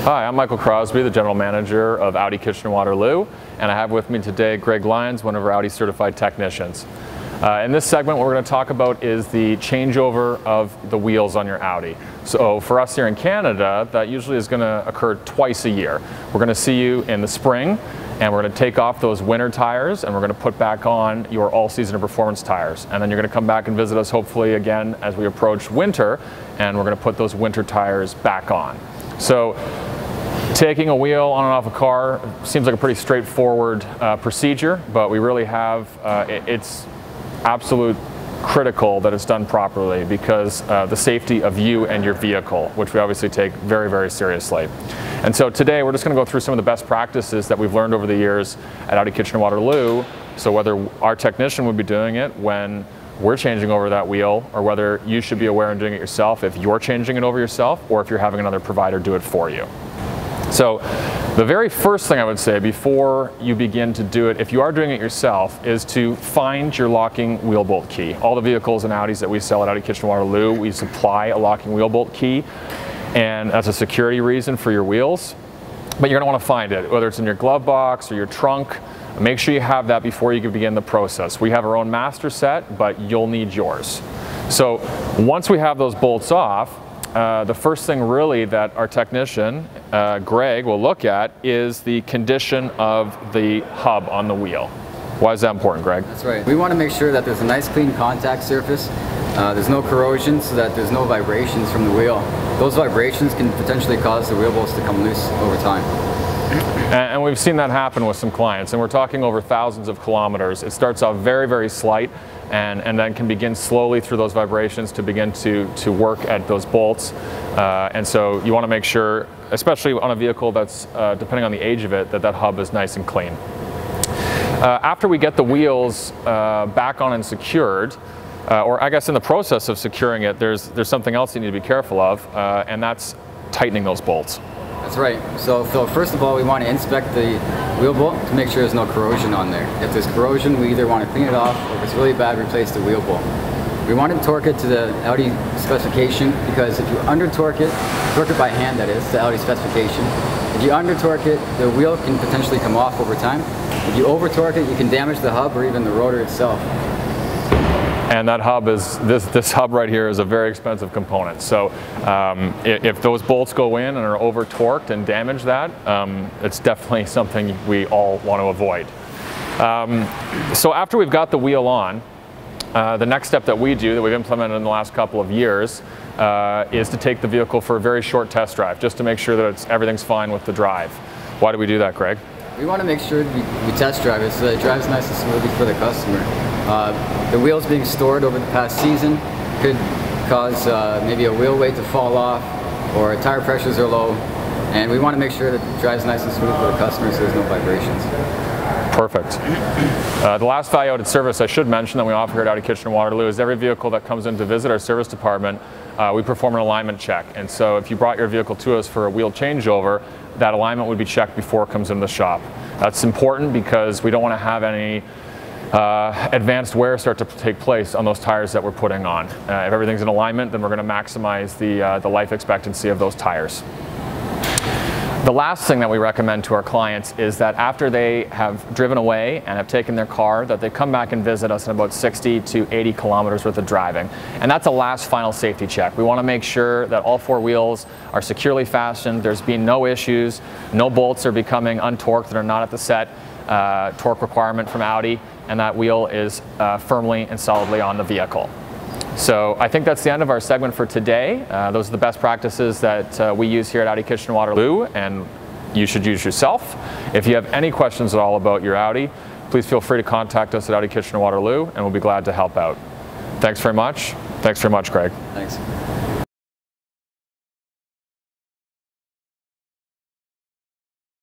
Hi, I'm Michael Crosby, the General Manager of Audi Kitchener-Waterloo, and I have with me today Greg Lyons, one of our Audi certified technicians. In this segment, what we're going to talk about is the changeover of the wheels on your Audi. So for us here in Canada, that usually is going to occur twice a year. We're going to see you in the spring, and we're going to take off those winter tires, and we're going to put back on your all-season performance tires. And then you're going to come back and visit us hopefully again as we approach winter, and we're going to put those winter tires back on. So taking a wheel on and off a car seems like a pretty straightforward procedure, but we really have, it's absolute critical that it's done properly because the safety of you and your vehicle, which we obviously take very, very seriously. And so today we're just going to go through some of the best practices that we've learned over the years at Audi Kitchener-Waterloo. So whether our technician would be doing it when we're changing over that wheel, or whether you should be aware and doing it yourself if you're changing it over yourself, or if you're having another provider do it for you. So the very first thing I would say before you begin to do it, if you are doing it yourself, is to find your locking wheel bolt key. All the vehicles and Audis that we sell at Audi Kitchener-Waterloo, we supply a locking wheel bolt key, and that's a security reason for your wheels. But you're going to want to find it, whether it's in your glove box or your trunk. Make sure you have that before you can begin the process. We have our own master set, but you'll need yours. So once we have those bolts off, the first thing really that our technician, Greg, will look at is the condition of the hub on the wheel. Why is that important, Greg? That's right. We want to make sure that there's a nice clean contact surface, there's no corrosion, so that there's no vibrations from the wheel. Those vibrations can potentially cause the wheel bolts to come loose over time. And we've seen that happen with some clients, and we're talking over thousands of kilometers. It starts off very, very slight, and then can begin slowly through those vibrations to begin to work at those bolts. And so you want to make sure, especially on a vehicle that's, depending on the age of it, that that hub is nice and clean. After we get the wheels back on and secured, or I guess in the process of securing it, there's something else you need to be careful of, and that's tightening those bolts. That's right. So first of all, we want to inspect the wheel bolt to make sure there's no corrosion on there. If there's corrosion, we either want to clean it off, or if it's really bad, replace the wheel bolt. We want to torque it to the Audi specification, because if you torque it by hand, that is, the Audi specification. If you under-torque it, the wheel can potentially come off over time. If you over-torque it, you can damage the hub or even the rotor itself. And that hub is, this hub right here is a very expensive component. So if those bolts go in and are over torqued and damage that, it's definitely something we all want to avoid. So after we've got the wheel on, the next step that we do, that we've implemented in the last couple of years, is to take the vehicle for a very short test drive, just to make sure that everything's fine with the drive. Why do we do that, Greg? We want to make sure we test drive it so that it drives nice and smoothly for the customer. The wheels being stored over the past season could cause maybe a wheel weight to fall off, or tire pressures are low, and we want to make sure that it drives nice and smooth for the customer so there's no vibrations. Perfect. The last value-added service I should mention that we offer here at Audi Kitchener-Waterloo is every vehicle that comes in to visit our service department, we perform an alignment check. And so if you brought your vehicle to us for a wheel changeover, that alignment would be checked before it comes into the shop. That's important because we don't want to have any advanced wear start to take place on those tires that we're putting on. If everything's in alignment, then we're going to maximize the life expectancy of those tires. The last thing that we recommend to our clients is that after they have driven away and have taken their car, that they come back and visit us in about 60 to 80 kilometers worth of driving. And that's a last final safety check. We want to make sure that all four wheels are securely fastened, there's been no issues, no bolts are becoming untorqued that are not at the set torque requirement from Audi, and that wheel is firmly and solidly on the vehicle. So I think that's the end of our segment for today. Those are the best practices that we use here at Audi Kitchener-Waterloo, and you should use yourself. If you have any questions at all about your Audi, please feel free to contact us at Audi Kitchener-Waterloo, and we'll be glad to help out. Thanks very much. Thanks very much, Greg. Thanks.